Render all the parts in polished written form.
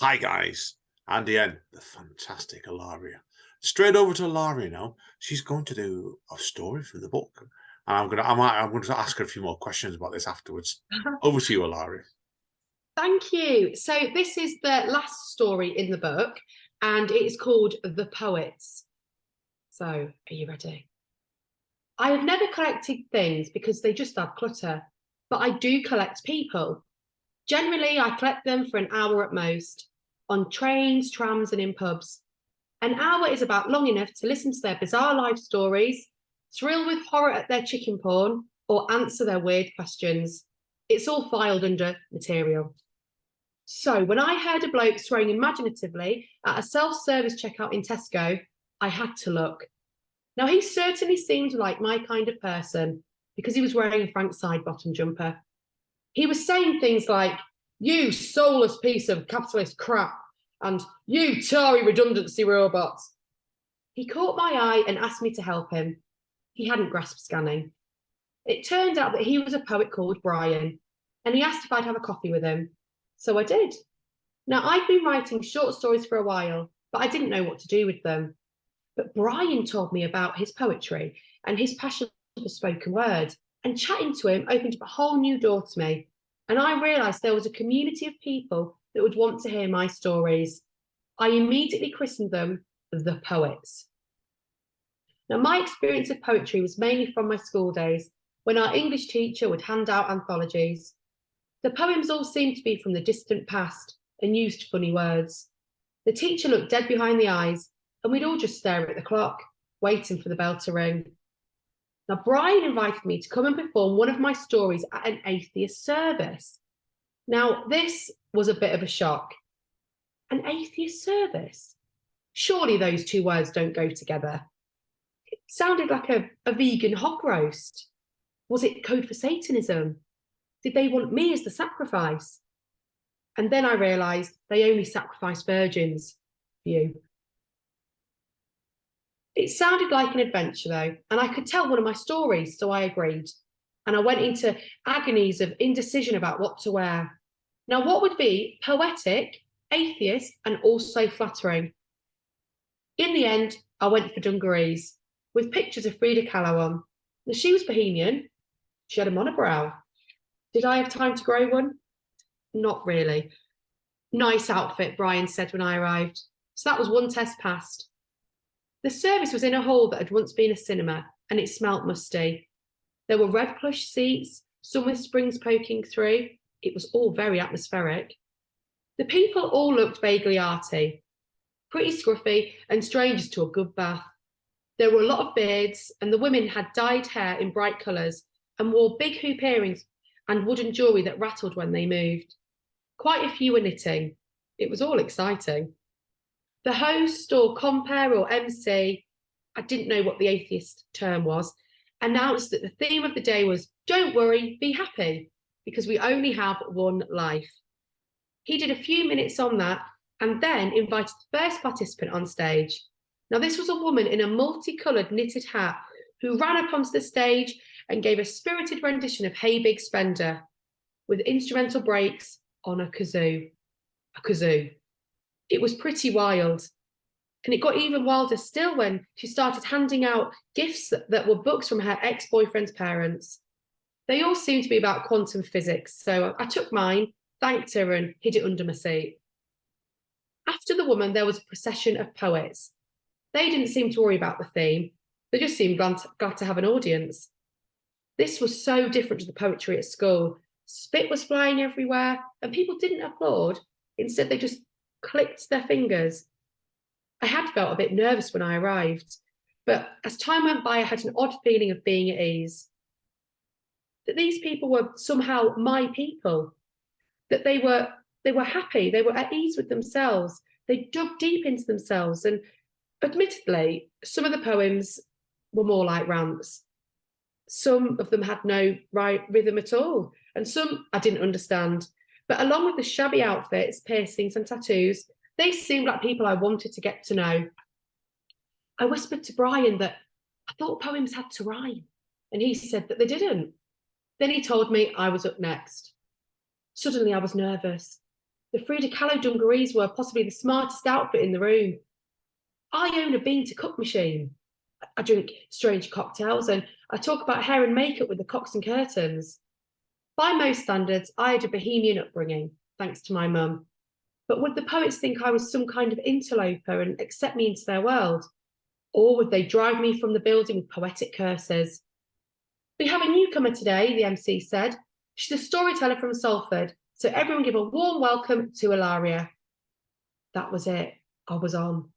Hi guys, Andy and the fantastic Ilaria. Straight over to Ilaria now. She's going to do a story from the book, and I'm going to ask her a few more questions about this afterwards. Over to you, Ilaria. Thank you. So this is the last story in the book, and it is called The Poets. So, are you ready? I have never collected things because they just add clutter, but I do collect people. Generally, I collect them for an hour at most, on trains, trams, and in pubs. An hour is about long enough to listen to their bizarre life stories, thrill with horror at their chicken porn, or answer their weird questions. It's all filed under material. So when I heard a bloke swearing imaginatively at a self-service checkout in Tesco, I had to look. Now, he certainly seemed like my kind of person because he was wearing a Frank side-bottom jumper. He was saying things like, "You soulless piece of capitalist crap," and "You Tory redundancy robots." He caught my eye and asked me to help him. He hadn't grasped scanning. It turned out that he was a poet called Brian, and he asked if I'd have a coffee with him. So I did. Now, I'd been writing short stories for a while, but I didn't know what to do with them. But Brian told me about his poetry and his passion for spoken word, and chatting to him opened up a whole new door to me. And I realised there was a community of people that would want to hear my stories. I immediately christened them The Poets. Now, my experience of poetry was mainly from my school days, when our English teacher would hand out anthologies. The poems all seemed to be from the distant past and used funny words. The teacher looked dead behind the eyes, and we'd all just stare at the clock, waiting for the bell to ring. Now, Brian invited me to come and perform one of my stories at an atheist service. Now, this was a bit of a shock. An atheist service? Surely those two words don't go together. It sounded like a vegan hog roast. Was it code for Satanism? Did they want me as the sacrifice? And then I realised they only sacrifice virgins. Phew. It sounded like an adventure though, and I could tell one of my stories, so I agreed. And I went into agonies of indecision about what to wear. Now, what would be poetic, atheist, and also flattering? In the end, I went for dungarees, with pictures of Frida Kahlo on. Now, she was bohemian. She had a monobrow. Did I have time to grow one? Not really. Nice outfit, Brian said when I arrived. So that was one test passed. The service was in a hall that had once been a cinema, and it smelt musty. There were red plush seats, some with springs poking through. It was all very atmospheric. The people all looked vaguely arty, pretty scruffy and strangers to a good bath. There were a lot of beards, and the women had dyed hair in bright colours and wore big hoop earrings and wooden jewellery that rattled when they moved. Quite a few were knitting. It was all exciting. The host or compere or MC, I didn't know what the atheist term was, announced that the theme of the day was "Don't worry, be happy," because we only have one life. He did a few minutes on that and then invited the first participant on stage. Now, this was a woman in a multicoloured knitted hat who ran up onto the stage and gave a spirited rendition of Hey Big Spender with instrumental breaks on a kazoo. A kazoo. It was pretty wild. And it got even wilder still when she started handing out gifts that were books from her ex-boyfriend's parents. They all seemed to be about quantum physics, so I took mine, thanked her, and hid it under my seat. After the woman, there was a procession of poets. They didn't seem to worry about the theme. They just seemed glad to have an audience. This was so different to the poetry at school. Spit was flying everywhere, and people didn't applaud. Instead, they just clicked their fingers. I had felt a bit nervous when I arrived, but as time went by, I had an odd feeling of being at ease. That these people were somehow my people, that they were happy, they were at ease with themselves, they dug deep into themselves, and admittedly, some of the poems were more like rants. Some of them had no right rhythm at all, and some I didn't understand. But along with the shabby outfits, piercings, and tattoos, they seemed like people I wanted to get to know. I whispered to Brian that I thought poems had to rhyme, and he said that they didn't. Then he told me I was up next. Suddenly I was nervous. The Frida Kahlo dungarees were possibly the smartest outfit in the room. I own a bean-to-cup machine. I drink strange cocktails and I talk about hair and makeup with the cocks and curtains. By most standards, I had a bohemian upbringing, thanks to my mum. But would the poets think I was some kind of interloper and accept me into their world? Or would they drive me from the building with poetic curses? We have a newcomer today, the MC said. She's a storyteller from Salford, so everyone give a warm welcome to Ilaria. That was it. I was on.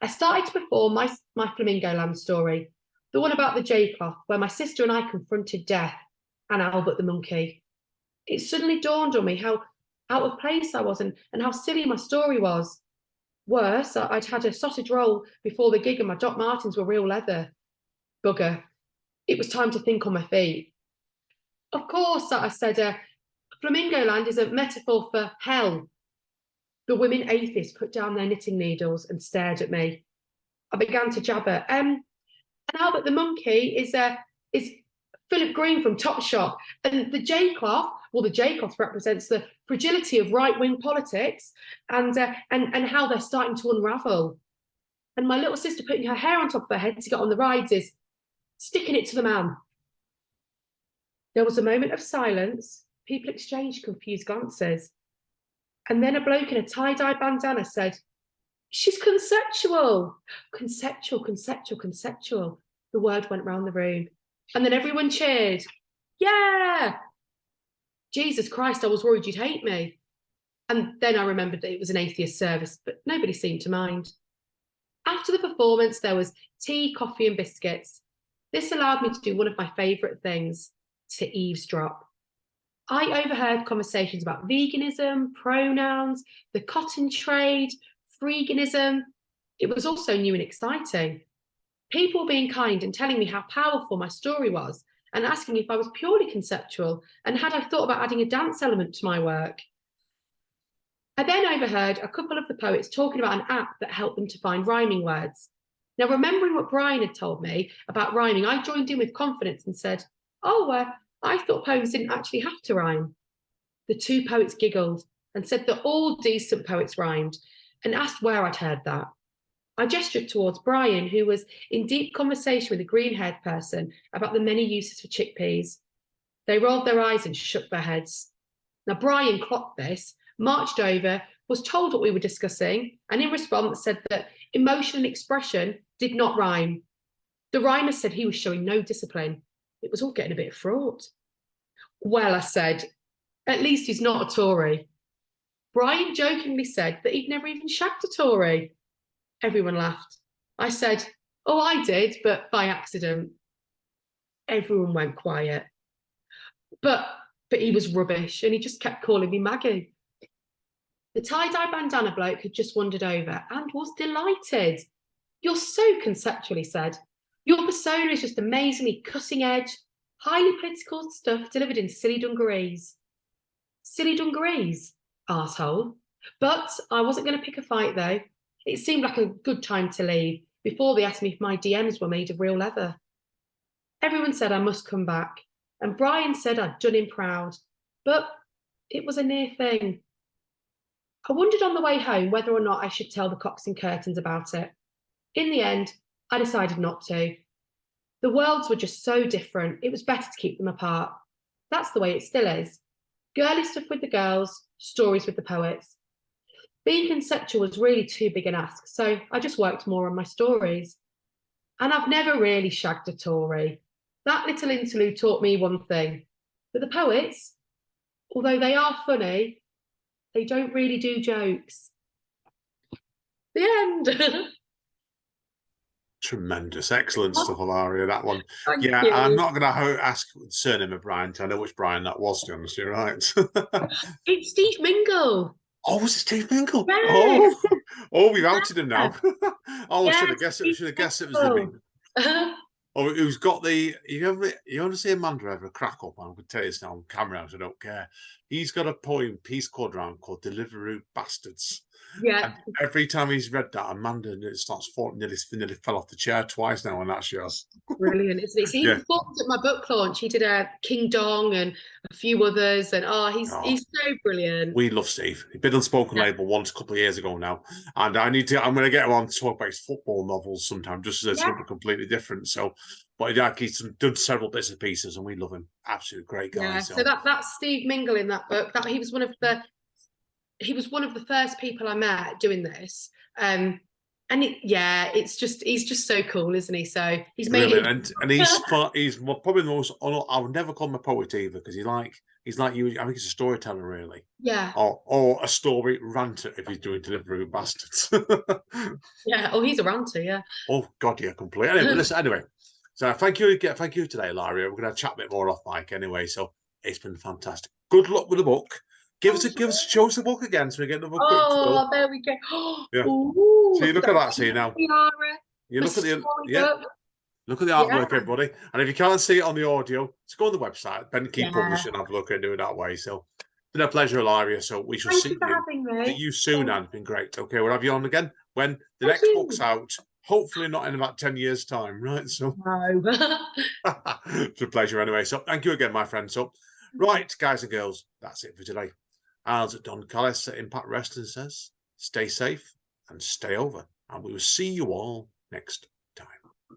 I started to perform my Flamingo Land story, the one about the J-cloth, where my sister and I confronted death and Albert the monkey. It suddenly dawned on me how out of place I was and how silly my story was. Worse, I'd had a sausage roll before the gig and my Doc Martens were real leather. Bugger. It was time to think on my feet. Of course, I said, Flamingo Land is a metaphor for hell. The women atheists put down their knitting needles and stared at me. I began to jabber. And Albert the monkey is Philip Green from Topshop. And the J-cloth, well, the J-cloth represents the fragility of right-wing politics and how they're starting to unravel. And my little sister putting her hair on top of her head to get on the rides is sticking it to the man. There was a moment of silence. People exchanged confused glances. And then a bloke in a tie-dye bandana said, she's conceptual. Conceptual, conceptual, conceptual. The word went round the room. And then everyone cheered. Yeah. Jesus Christ, I was worried you'd hate me. And then I remembered that it was an atheist service, but nobody seemed to mind. After the performance, there was tea, coffee, and biscuits. This allowed me to do one of my favourite things, to eavesdrop. I overheard conversations about veganism, pronouns, the cotton trade, freeganism. It was also new and exciting. People being kind and telling me how powerful my story was and asking if I was purely conceptual and had I thought about adding a dance element to my work. I then overheard a couple of the poets talking about an app that helped them to find rhyming words. Now, remembering what Brian had told me about rhyming, I joined in with confidence and said, I thought poems didn't actually have to rhyme. The two poets giggled and said that all decent poets rhymed and asked where I'd heard that. I gestured towards Brian, who was in deep conversation with a green-haired person about the many uses for chickpeas. They rolled their eyes and shook their heads. Now, Brian clocked this, marched over, was told what we were discussing, and in response said that emotion and expression did not rhyme. The rhymer said he was showing no discipline. It was all getting a bit fraught. Well, I said, at least he's not a Tory. Brian jokingly said that he'd never even shagged a Tory. Everyone laughed. I said, oh, I did, but by accident. Everyone went quiet. But he was rubbish, and he just kept calling me Maggie. The tie-dye bandana bloke had just wandered over and was delighted. You're so conceptual, he said. Your persona is just amazingly cutting-edge, highly political stuff delivered in silly dungarees. Silly dungarees, arsehole. But I wasn't going to pick a fight, though. It seemed like a good time to leave before they asked me if my DMs were made of real leather. Everyone said I must come back, and Brian said I'd done him proud, but it was a near thing. I wondered on the way home whether or not I should tell the cocks and curtains about it. In the end, I decided not to. The worlds were just so different, it was better to keep them apart. That's the way it still is. Girly stuff with the girls, stories with the poets. Being conceptual was really too big an ask, so I just worked more on my stories. And I've never really shagged a Tory. That little interlude taught me one thing, that the poets, although they are funny, they don't really do jokes. The end. Tremendous. Excellent stuff, Ilaria, that one. Thank yeah, you. I'm not going to ask the surname of Brian, I know which Brian that was, to be honest, you're right. It's Steve Mingle. Oh, was it Steve Mingle? Yes. Oh, we've outed him now. Oh, yes, I should have guessed it was the Mingle. Oh, who's got the, you ever see Amanda ever crack up? I'm going to tell you this now on camera, I don't care. He's got a poem, piece quadrant called Deliveroo Bastards. Yeah. And every time he's read that, Amanda nearly fell off the chair twice now, and that's yours. Brilliant, isn't it? So he Yeah. performed at my book launch. He did a King Dong and a few others, and he's so brilliant. We love Steve. He did Unspoken Label once a couple of years ago now, and I'm going to get him on to talk about his football novels sometime, just as something completely different. So, but he's done several bits and pieces, and we love him. Absolute great guy. Yeah. So that's Steve Mingle in that book. That he was one of the first people I met doing this. And he's just so cool, isn't he? So he's made it, and he's probably the most. I would never call him a poet either, because he's like you. I think he's a storyteller, really. Yeah. Or a story ranter if he's doing Delivery with Bastards. Yeah. Oh, he's a ranter. Yeah. Oh God, yeah, completely. Anyway, so thank you today, Ilaria. We're gonna chat a bit more off mic anyway. So it's been fantastic. Good luck with the book. Show us the book again, so we get another quick Oh, there we go. Yeah. Ooh, So you look at that, see now. You look at look at the artwork, everybody. And if you can't see it on the audio, just go on the website, Ben Key Publishing, have a look and do it that way. So it's been a pleasure, Ilaria. So we shall see you soon, and it's been great. Okay, we'll have you on again when the next book's out. Hopefully not in about 10 years' time, right? So no. It's a pleasure anyway. So thank you again, my friend. So right, guys and girls, that's it for today. As Don Callis at Impact Wrestling says, stay safe and stay over. And we will see you all next